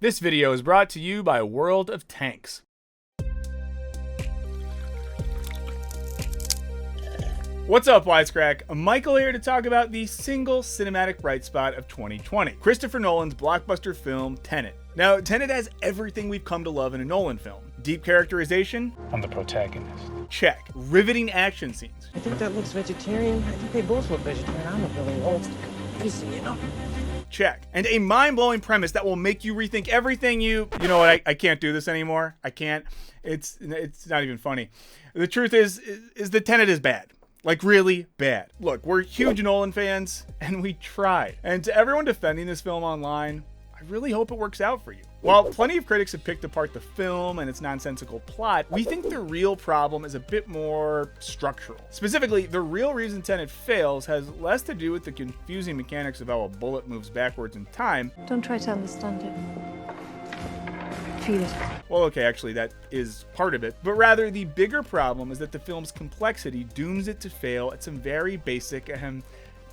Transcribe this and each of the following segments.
This video is brought to you by World of Tanks. What's up, Wisecrack? Michael here to talk about the single cinematic bright spot of 2020, Christopher Nolan's blockbuster film, Tenet. Now, Tenet has everything we've come to love in a Nolan film. Deep characterization? I'm the protagonist. Check. Riveting action scenes? I think that looks vegetarian. I think they both look vegetarian. I'm a really old crazy, you know? Check. And a mind-blowing premise that will make you rethink everything you know what, I can't do this anymore. I can't. It's not even funny. The truth is that Tenet is bad. Like, really bad. Look, we're huge Nolan fans, and we tried. And to everyone defending this film online, I really hope it works out for you. While plenty of critics have picked apart the film and its nonsensical plot, we think the real problem is a bit more structural. Specifically, the real reason Tenet fails has less to do with the confusing mechanics of how a bullet moves backwards in time. Don't try to understand it. Feel it. Well, okay, actually, that is part of it. But rather, the bigger problem is that the film's complexity dooms it to fail at some very basic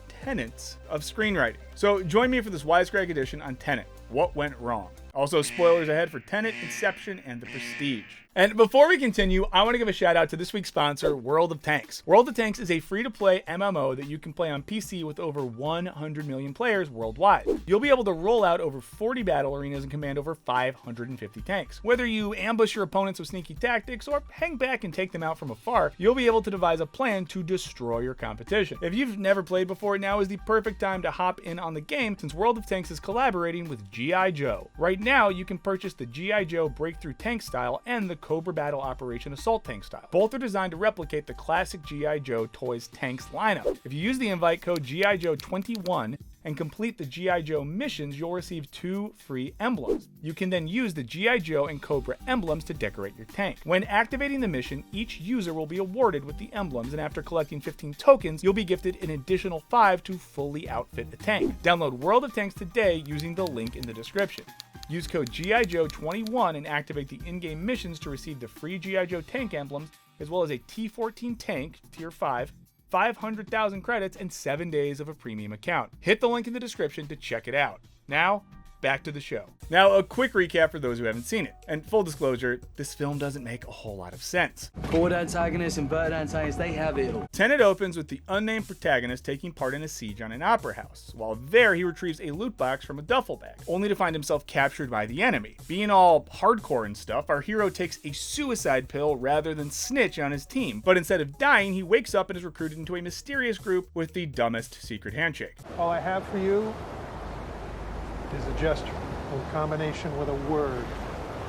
tenets of screenwriting. So join me for this Wisecrack Edition on Tenet. What went wrong? Also, spoilers ahead for Tenet, Inception, and The Prestige. And before we continue, I want to give a shout out to this week's sponsor, World of Tanks. World of Tanks is a free-to-play MMO that you can play on PC with over 100 million players worldwide. You'll be able to roll out over 40 battle arenas and command over 550 tanks. Whether you ambush your opponents with sneaky tactics or hang back and take them out from afar, you'll be able to devise a plan to destroy your competition. If you've never played before, now is the perfect time to hop in on the game since World of Tanks is collaborating with G.I. Joe. Right now, you can purchase the G.I. Joe Breakthrough Tank style and the Cobra Battle Operation Assault Tank style. Both are designed to replicate the classic G.I. Joe Toys Tanks lineup. If you use the invite code G.I. Joe 21 and complete the G.I. Joe missions, you'll receive 2 free emblems. You can then use the G.I. Joe and Cobra emblems to decorate your tank. When activating the mission, each user will be awarded with the emblems, and after collecting 15 tokens, you'll be gifted an additional 5 to fully outfit the tank. Download World of Tanks today using the link in the description. Use code G.I. Joe 21 and activate the in-game missions to receive the free G.I. Joe tank emblems, as well as a T-14 tank, Tier 5, 500,000 credits, and 7 days of a premium account. Hit the link in the description to check it out. Now, back to the show. Now, a quick recap for those who haven't seen it. And full disclosure, this film doesn't make a whole lot of sense. Forward antagonists and bird antagonists, they have it all. Tenet opens with the unnamed protagonist taking part in a siege on an opera house. While there, he retrieves a loot box from a duffel bag, only to find himself captured by the enemy. Being all hardcore and stuff, our hero takes a suicide pill rather than snitch on his team. But instead of dying, he wakes up and is recruited into a mysterious group with the dumbest secret handshake. All I have for you is a gesture in combination with a word,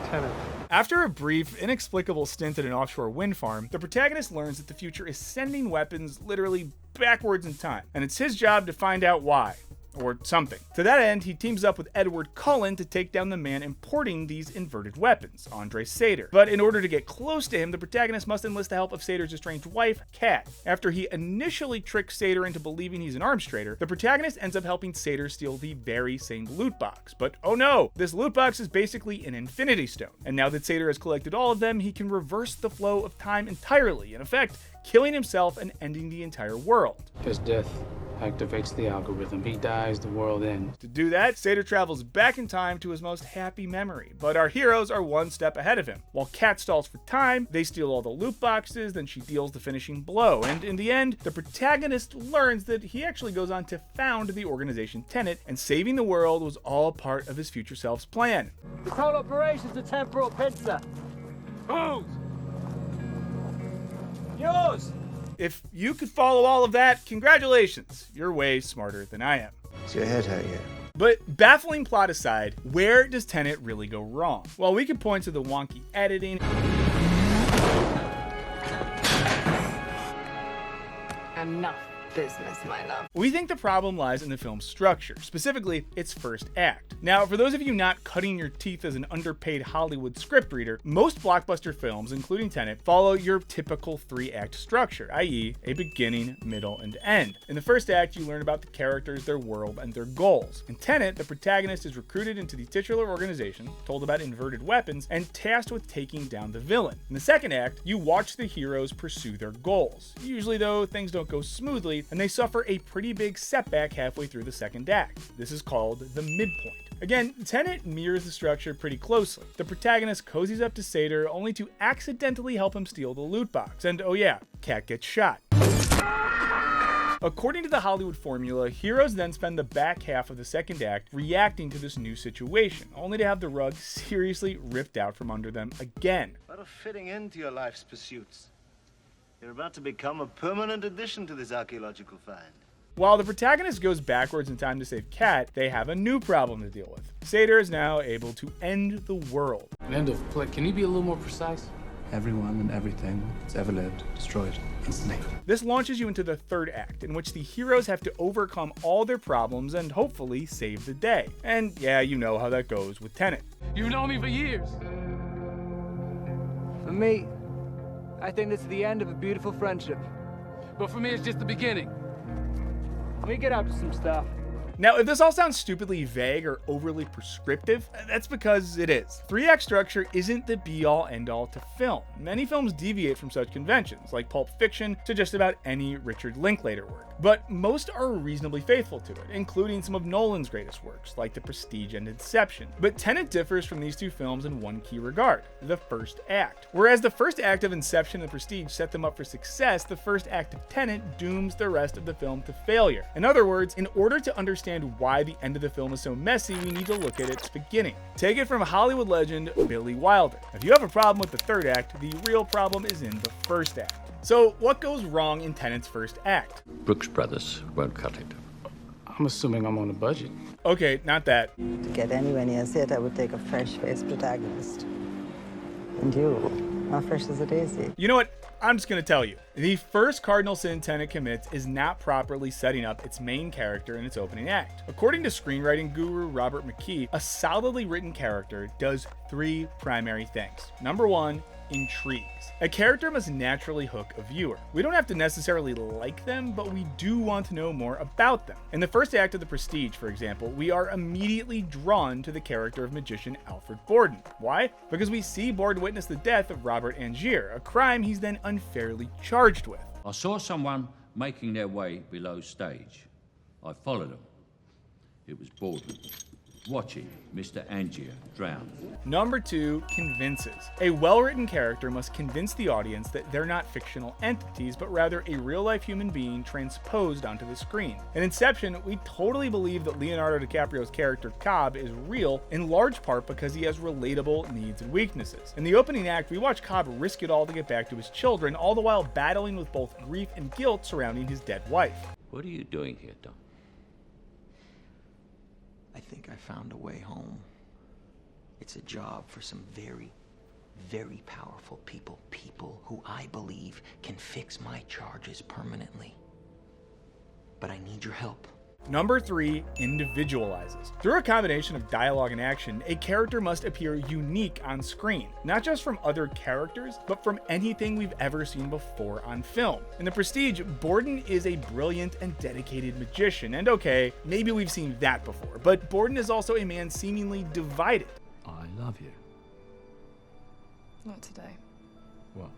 Tenet. After a brief, inexplicable stint at an offshore wind farm, the protagonist learns that the future is sending weapons literally backwards in time, and it's his job to find out why. Or something. To that end, he teams up with Edward Cullen to take down the man importing these inverted weapons, Andre Sator. But in order to get close to him, the protagonist must enlist the help of Sator's estranged wife, Kat. After he initially tricks Sator into believing he's an arms trader, the protagonist ends up helping Sator steal the very same loot box. But oh no, this loot box is basically an infinity stone. And now that Sator has collected all of them, he can reverse the flow of time entirely, in effect, killing himself and ending the entire world. His death activates the algorithm. He dies, the world ends. To do that, Sator travels back in time to his most happy memory, but our heroes are one step ahead of him. While Kat stalls for time, they steal all the loot boxes, then she deals the finishing blow, and in the end, the protagonist learns that he actually goes on to found the organization Tenet, and saving the world was all part of his future self's plan. This whole operation's a temporal pincer. Whose? Yours! If you could follow all of that, congratulations, you're way smarter than I am. Is your head hurt yet? But baffling plot aside, where does Tenet really go wrong? Well, we could point to the wonky editing. Enough business, my love. We think the problem lies in the film's structure, specifically its first act. Now, for those of you not cutting your teeth as an underpaid Hollywood scriptreader, most blockbuster films, including Tenet, follow your typical 3-act structure, i.e. a beginning, middle, and end. In the first act, you learn about the characters, their world, and their goals. In Tenet, the protagonist is recruited into the titular organization, told about inverted weapons, and tasked with taking down the villain. In the second act, you watch the heroes pursue their goals. Usually, though, things don't go smoothly, and they suffer a pretty big setback halfway through the second act. This is called the midpoint. Again, Tenet mirrors the structure pretty closely. The protagonist cozies up to Sator only to accidentally help him steal the loot box, and oh yeah, Cat gets shot. According to the Hollywood formula, heroes then spend the back half of the second act reacting to this new situation, only to have the rug seriously ripped out from under them again. What a fitting end to your life's pursuits. You're about to become a permanent addition to this archaeological find. While the protagonist goes backwards in time to save Cat, they have a new problem to deal with. Sator is now able to end the world. An end of play. Can you be a little more precise? Everyone and everything that's ever lived, destroyed instantly. This launches you into the third act, in which the heroes have to overcome all their problems and hopefully save the day. And yeah, you know how that goes with Tenet. You've known me for years. For me, I think this is the end of a beautiful friendship. But for me, it's just the beginning. We get up to some stuff. Now, if this all sounds stupidly vague or overly prescriptive, that's because it is. 3-act structure isn't the be-all end-all to film. Many films deviate from such conventions, like Pulp Fiction to just about any Richard Linklater work. But most are reasonably faithful to it, including some of Nolan's greatest works, like The Prestige and Inception. But Tenet differs from these two films in one key regard: the first act. Whereas the first act of Inception and The Prestige set them up for success, the first act of Tenet dooms the rest of the film to failure. In other words, in order to understand why the end of the film is so messy, we need to look at its beginning. Take it from Hollywood legend Billy Wilder. If you have a problem with the third act, the real problem is in the first act. So what goes wrong in Tenet's first act? Brooks Brothers won't cut it. I'm assuming I'm on a budget. Okay, not that. To get anywhere near it, I would take a fresh-faced protagonist. And you, not fresh as a daisy. You know what? I'm just gonna tell you. The first cardinal sin Tenet commits is not properly setting up its main character in its opening act. According to screenwriting guru Robert McKee, a solidly written character does 3 primary things. Number 1, intrigues. A character must naturally hook a viewer. We don't have to necessarily like them, but we do want to know more about them. In the first act of The Prestige, for example, we are immediately drawn to the character of magician Alfred Borden. Why? Because we see Borden witness the death of Robert Angier, a crime he's then unfairly charged with. I saw someone making their way below stage. I followed them. It was Borden, watching Mr. Angier drown. Number 2, convinces. A well-written character must convince the audience that they're not fictional entities, but rather a real-life human being transposed onto the screen. In Inception, we totally believe that Leonardo DiCaprio's character Cobb is real, in large part because he has relatable needs and weaknesses. In the opening act, we watch Cobb risk it all to get back to his children, all the while battling with both grief and guilt surrounding his dead wife. What are you doing here, Don? I think I found a way home. It's a job for some very, very powerful people. People who I believe can fix my charges permanently. But I need your help. Number 3, individualizes. Through a combination of dialogue and action, a character must appear unique on screen, not just from other characters, but from anything we've ever seen before on film. In The Prestige, Borden is a brilliant and dedicated magician, and okay, maybe we've seen that before, but Borden is also a man seemingly divided. I love you. Not today. What?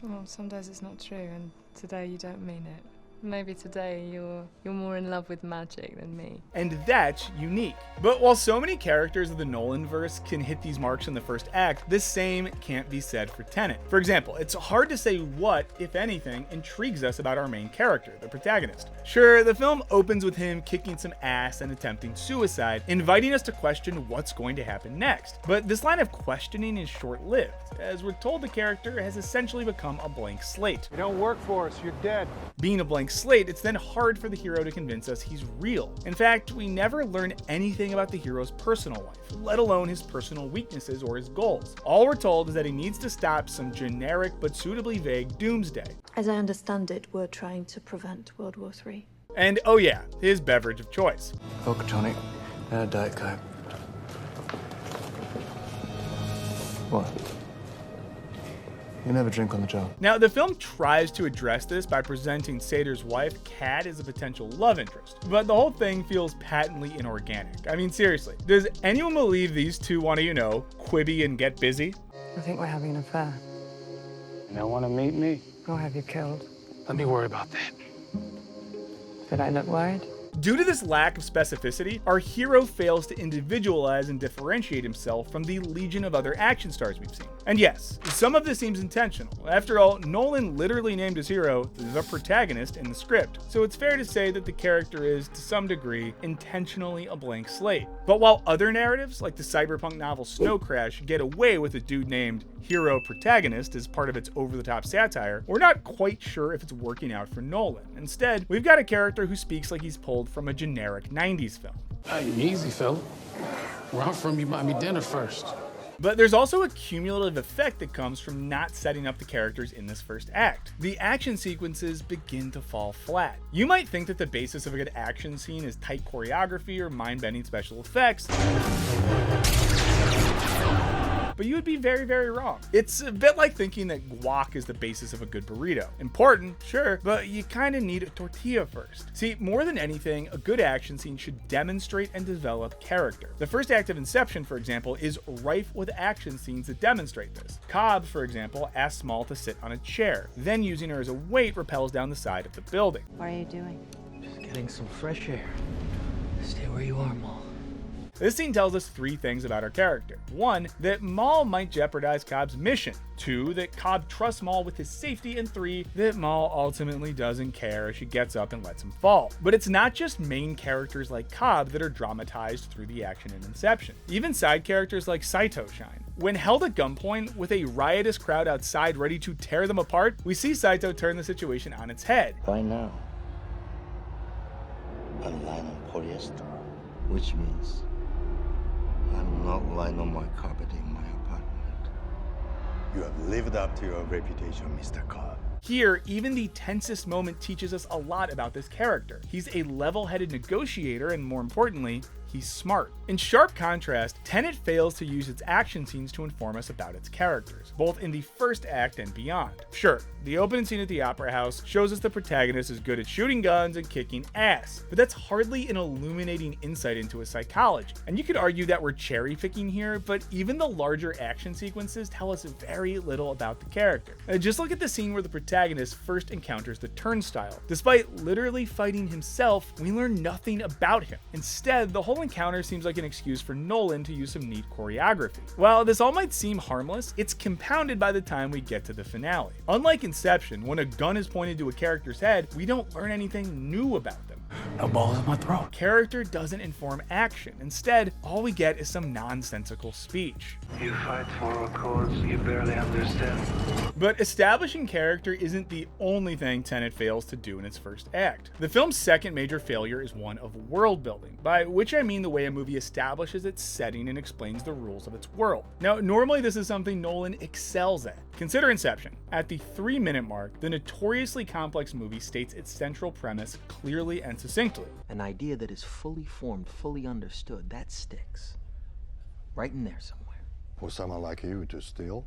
Well, some days it's not true, and today you don't mean it. Maybe today you're more in love with magic than me. And that's unique. But while so many characters of the Nolanverse can hit these marks in the first act, the same can't be said for Tenet. For example, it's hard to say what, if anything, intrigues us about our main character, the protagonist. Sure, the film opens with him kicking some ass and attempting suicide, inviting us to question what's going to happen next. But this line of questioning is short-lived, as we're told the character has essentially become a blank slate. You don't work for us, you're dead. Being a blank slate, it's then hard for the hero to convince us he's real. In fact, we never learn anything about the hero's personal life, let alone his personal weaknesses or his goals. All we're told is that he needs to stop some generic but suitably vague doomsday. As I understand it, we're trying to prevent World War III. And oh yeah, his beverage of choice. Vodka tonic and a Diet Coke. What? You never drink on the job. Now, the film tries to address this by presenting Sator's wife, Kat, as a potential love interest, but the whole thing feels patently inorganic. I mean, seriously, does anyone believe these two want to, quibby and get busy? I think we're having an affair. You don't want to meet me? I'll have you killed. Let me worry about that. Did I look worried? Due to this lack of specificity, our hero fails to individualize and differentiate himself from the legion of other action stars we've seen. And yes, some of this seems intentional. After all, Nolan literally named his hero the protagonist in the script, so it's fair to say that the character is, to some degree, intentionally a blank slate. But while other narratives, like the cyberpunk novel Snow Crash, get away with a dude named hero protagonist as part of its over-the-top satire, we're not quite sure if it's working out for Nolan. Instead, we've got a character who speaks like he's pulled from a generic 90s film. Hey, easy, fella. Where I'm from, you buy me dinner first. But there's also a cumulative effect that comes from not setting up the characters in this first act. The action sequences begin to fall flat. You might think that the basis of a good action scene is tight choreography or mind-bending special effects, but you would be very, very wrong. It's a bit like thinking that guac is the basis of a good burrito. Important, sure, but you kind of need a tortilla first. See, more than anything, a good action scene should demonstrate and develop character. The first act of Inception, for example, is rife with action scenes that demonstrate this. Cobb, for example, asks Maul to sit on a chair, then using her as a weight repels down the side of the building. What are you doing? Just getting some fresh air. Stay where you are, Maul. This scene tells us three things about our character. 1, that Maul might jeopardize Cobb's mission. 2, that Cobb trusts Maul with his safety. And 3, that Maul ultimately doesn't care as she gets up and lets him fall. But it's not just main characters like Cobb that are dramatized through the action in Inception. Even side characters like Saito shine. When held at gunpoint with a riotous crowd outside ready to tear them apart, we see Saito turn the situation on its head. By now, I'm lying on polyester, which means I'm not lying on my carpet in my apartment. You have lived up to your reputation, Mr. Cobb. Here, even the tensest moment teaches us a lot about this character. He's a level-headed negotiator, and more importantly, he's smart. In sharp contrast, Tenet fails to use its action scenes to inform us about its characters, both in the first act and beyond. Sure, the opening scene at the Opera House shows us the protagonist is good at shooting guns and kicking ass, but that's hardly an illuminating insight into his psychology. And you could argue that we're cherry-picking here, but even the larger action sequences tell us very little about the character. Just look at the scene where the protagonist first encounters the turnstile. Despite literally fighting himself, we learn nothing about him. Instead, the whole encounter seems like an excuse for Nolan to use some neat choreography. While this all might seem harmless, it's compounded by the time we get to the finale. Unlike Inception, when a gun is pointed to a character's head, we don't learn anything new about them. No balls in my throat. Character doesn't inform action. Instead, all we get is some nonsensical speech. You fight for a cause you barely understand. But establishing character isn't the only thing Tenet fails to do in its first act. The film's second major failure is one of world building, by which I mean the way a movie establishes its setting and explains the rules of its world. Now, normally this is something Nolan excels at. Consider Inception. At the 3-minute mark, the notoriously complex movie states its central premise clearly and succinctly. An idea that is fully formed, fully understood, that sticks. Right in there somewhere. For someone like you to steal?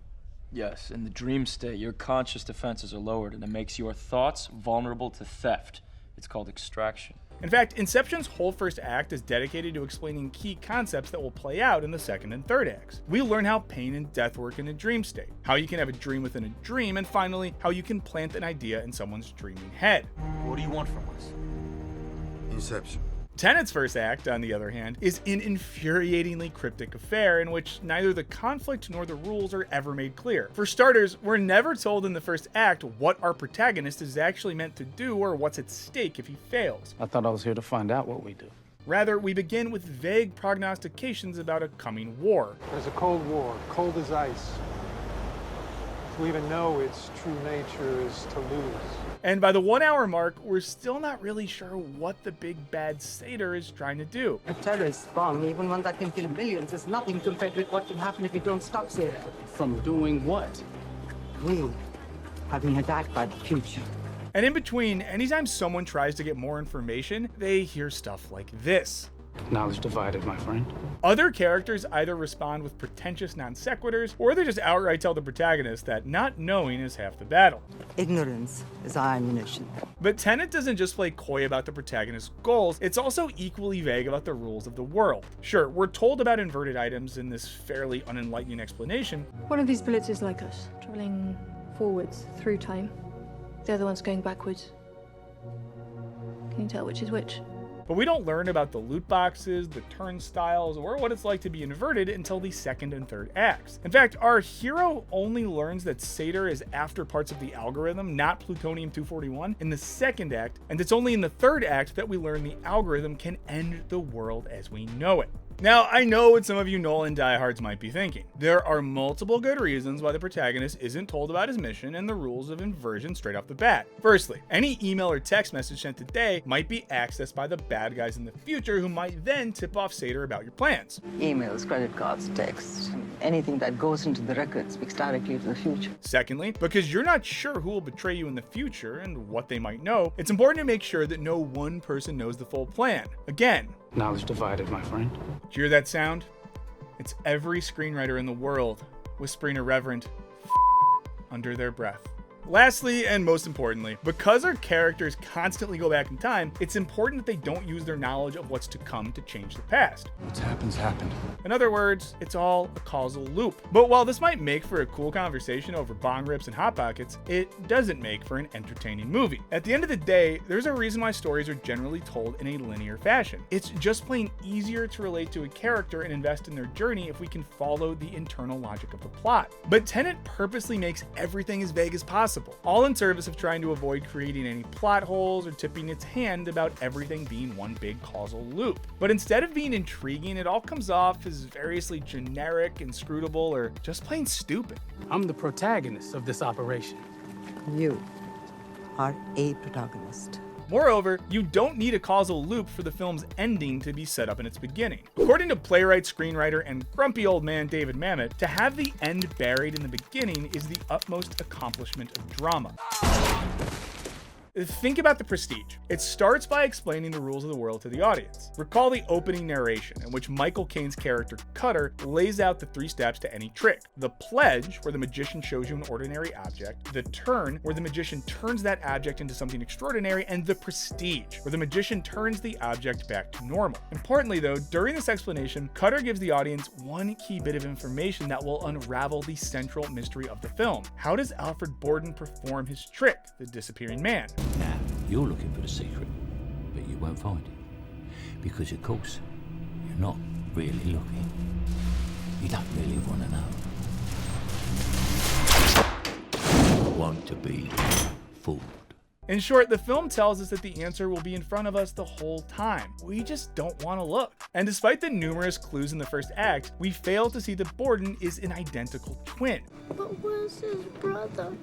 Yes, in the dream state, your conscious defenses are lowered and it makes your thoughts vulnerable to theft. It's called extraction. In fact, Inception's whole first act is dedicated to explaining key concepts that will play out in the second and third acts. We learn how pain and death work in a dream state, how you can have a dream within a dream, and finally, how you can plant an idea in someone's dreaming head. What do you want from us? Inception. Tenet's first act, on the other hand, is an infuriatingly cryptic affair in which neither the conflict nor the rules are ever made clear. For starters, we're never told in the first act what our protagonist is actually meant to do or what's at stake if he fails. I thought I was here to find out what we do. Rather, we begin with vague prognostications about a coming war. There's a cold war, cold as ice. To even know its true nature is to lose. And by the 1-hour mark, we're still not really sure what the big bad satyr is trying to do. A terrorist bomb, even one that can kill millions, is nothing compared with what can happen if you don't stop it. From doing what? We have been attacked by the future. And in between, anytime someone tries to get more information, they hear stuff like this. Knowledge divided, my friend. Other characters either respond with pretentious non sequiturs, or they just outright tell the protagonist that not knowing is half the battle. Ignorance is our ammunition. But Tenet doesn't just play coy about the protagonist's goals, it's also equally vague about the rules of the world. Sure, we're told about inverted items in this fairly unenlightening explanation. One of these bullets is like us, traveling forwards through time. The other one's going backwards. Can Can you tell which is which? But we don't learn about the loot boxes, the turnstiles, or what it's like to be inverted until the second and third acts. In fact, our hero only learns that Sator is after parts of the algorithm, not plutonium-241, in the second act, and it's only in the third act that we learn the algorithm can end the world as we know it. Now, I know what some of you Nolan diehards might be thinking. There are multiple good reasons why the protagonist isn't told about his mission and the rules of inversion straight off the bat. Firstly, any email or text message sent today might be accessed by the bad guys in the future who might then tip off Sator about your plans. Emails, credit cards, text, anything that goes into the record speaks directly to the future. Secondly, because you're not sure who will betray you in the future and what they might know, it's important to make sure that no one person knows the full plan. Again, knowledge divided, my friend. Do you hear that sound? It's every screenwriter in the world whispering a reverent under their breath. Lastly, and most importantly, because our characters constantly go back in time, it's important that they don't use their knowledge of what's to come to change the past. What's happened. In other words, it's all a causal loop. But while this might make for a cool conversation over bong rips and hot pockets, it doesn't make for an entertaining movie. At the end of the day, there's a reason why stories are generally told in a linear fashion. It's just plain easier to relate to a character and invest in their journey if we can follow the internal logic of the plot. But Tenet purposely makes everything as vague as possible, all in service of trying to avoid creating any plot holes or tipping its hand about everything being one big causal loop. But instead of being intriguing, it all comes off as variously generic, inscrutable, or just plain stupid. I'm the protagonist of this operation. You are a protagonist. Moreover, you don't need a causal loop for the film's ending to be set up in its beginning. According to playwright, screenwriter, and grumpy old man David Mamet, to have the end buried in the beginning is the utmost accomplishment of drama. Think about The Prestige. It starts by explaining the rules of the world to the audience. Recall the opening narration, in which Michael Caine's character Cutter lays out the 3 steps to any trick. The pledge, where the magician shows you an ordinary object. The turn, where the magician turns that object into something extraordinary. And the prestige, where the magician turns the object back to normal. Importantly though, during this explanation, Cutter gives the audience one key bit of information that will unravel the central mystery of the film. How does Alfred Borden perform his trick, the disappearing man? Now, you're looking for the secret, but you won't find it. Because, of course, you're not really looking. You don't really want to know. You want to be fooled. In short, the film tells us that the answer will be in front of us the whole time. We just don't want to look. And despite the numerous clues in the first act, we fail to see that Borden is an identical twin. But where's his brother?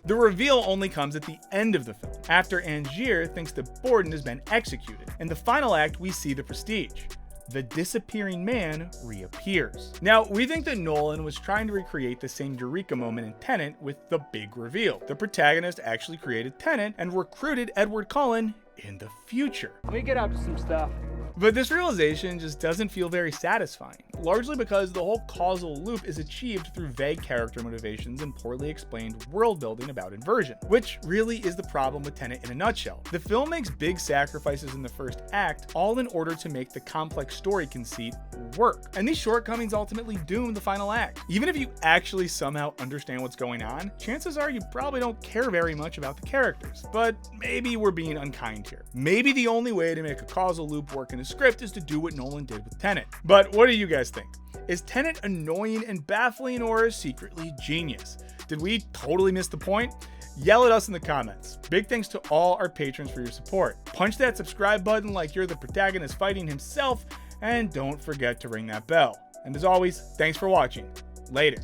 The reveal only comes at the end of the film, after Angier thinks that Borden has been executed. In the final act, we see the prestige. The disappearing man reappears. Now, we think that Nolan was trying to recreate the same eureka moment in Tenet with the big reveal. The protagonist actually created Tenet and recruited Edward Cullen in the future. Let me get out to some stuff. But this realization just doesn't feel very satisfying, largely because the whole causal loop is achieved through vague character motivations and poorly explained world building about inversion, which really is the problem with Tenet in a nutshell. The film makes big sacrifices in the first act, all in order to make the complex story conceit work, and these shortcomings ultimately doom the final act. Even if you actually somehow understand what's going on, chances are you probably don't care very much about the characters. But maybe we're being unkind here. Maybe the only way to make a causal loop work in a script is to do what Nolan did with Tenet. But what do you guys think? Is Tenet annoying and baffling, or secretly genius? Did we totally miss the point? Yell at us in the comments. Big thanks to all our patrons for your support. Punch that subscribe button like you're the protagonist fighting himself, and don't forget to ring that bell. And as always, thanks for watching. Later.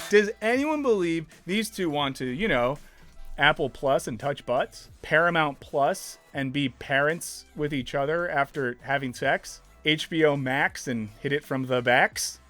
Does anyone believe these two want to, Apple Plus and touch butts? Paramount Plus and be parents with each other after having sex? HBO Max and hit it from the backs?